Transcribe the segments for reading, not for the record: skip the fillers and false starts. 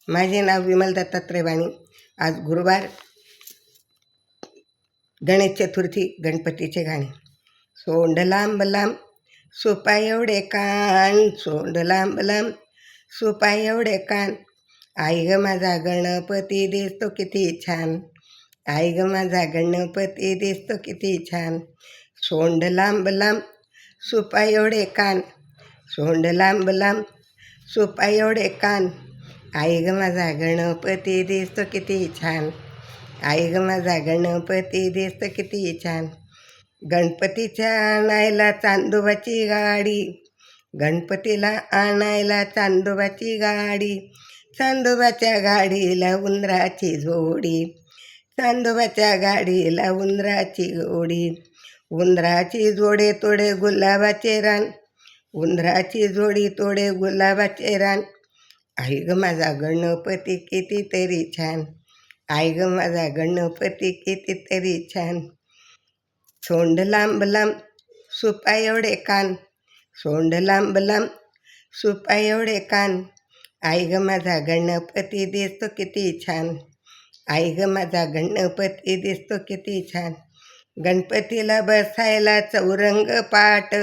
माझे नाव विमल दत्तात्रय वाणी. आज गुरुवार, गणेश चतुर्थी, गणपतीचे गाणे. सोंड लांब लांब सोपा एवढे कान, सोंड लांब लांब सोपा एवढे कान. आई ग माझा गणपती दिसतो किती छान, आई ग माझा गणपती दिसतो किती छान. सोंड लांब लांब सोपा एवढे कान, सोंड लांब लांब सोपा एवढे कान. आई ग माझा गणपती दिसतो किती छान, आई ग माझा गणपती दिसतो किती छान. गणपतीच्या आणायला चांदोबाची गाडी, गणपतीला आणायला चांदोबाची गाडी. चांदोबाच्या गाडीला उंदराची जोडी, चांदोबाच्या गाडीला उंदराची जोडी. उंदराची जोडे तोडे गुलाबाचे रान, उंदराची जोडी तोडे गुलाबाचे रान. आई ग माझा गणपती कितीतरी छान, आई ग माझा गणपती कितीतरी छान. सोंड लांब लांब सोपा एवढे कान, सोंड लांब लांब सोपा एवढे कान. आई ग माझा गणपती दिसतो किती छान, आई ग माझा गणपती दिसतो किती छान. गणपतीला बसायला चौरंग पाट,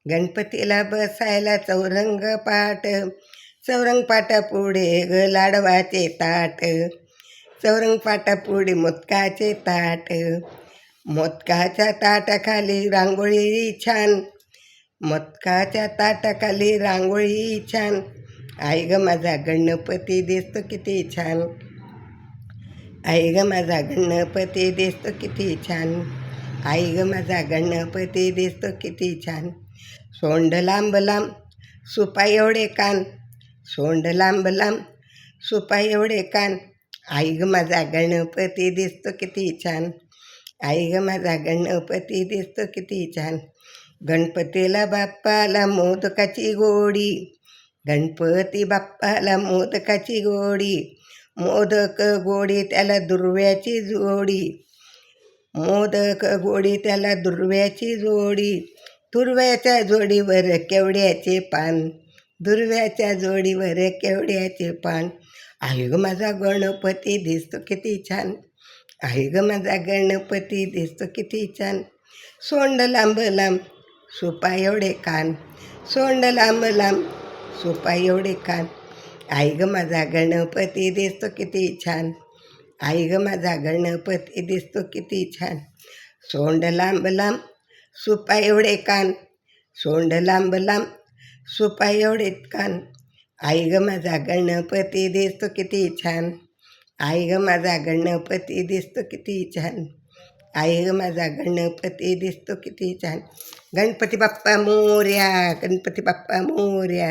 गणपतीला बसायला चौरंग पाट. चौरंग पाटापुढे ग लाडवाचे ताट, चौरंग पाटापुढे मोदकाचे ताट. मोदकाच्या ताटाखाली रांगोळी छान, मोदकाच्या ताटाखाली रांगोळी छान. आई ग माझा गणपती दिसतो किती छान, आई ग माझा गणपती दिसतो किती छान, आई ग माझा गणपती दिसतो किती छान. सोंड लांब लांब सोपा एवढे कान, सोंड लांब लांब सोपा एवढे कान. आई ग माझा गणपती दिसतो किती छान, आई ग माझा गणपती दिसतो किती छान. गणपतीला बाप्पाला मोदकाची गोडी, गणपती बाप्पाला मोदकाची गोडी. मोदक गोडी त्याला दुर्व्याची जोडी, मोदक गोडी त्याला दुर्व्याची जोडी. दुर्व्याच्या जोडीवर केवड्याचे पान, दुर्व्याच्या जोडीवर केवड्याचे पान. आई ग माझा गणपती दिसतो किती छान, आई ग माझा गणपती दिसतो किती छान. सोंड लांब लांब सोपा एवढे कान, सोंड लांब लांब सोपा एवढे कान. आई ग माझा गणपती दिसतो किती छान, आई ग माझा गणपती दिसतो किती छान. सोंड लांब लांब सोपा एवढे कान, सोंड लांब लांब सोपा एवढे कान. आई ग माझा गणपती दिसतो किती छान, आई ग माझा गणपती दिसतो किती छान, आई ग माझा गणपती दिसतो किती छान. गणपती बाप्पा मोरया, गणपती बाप्पा मोरया.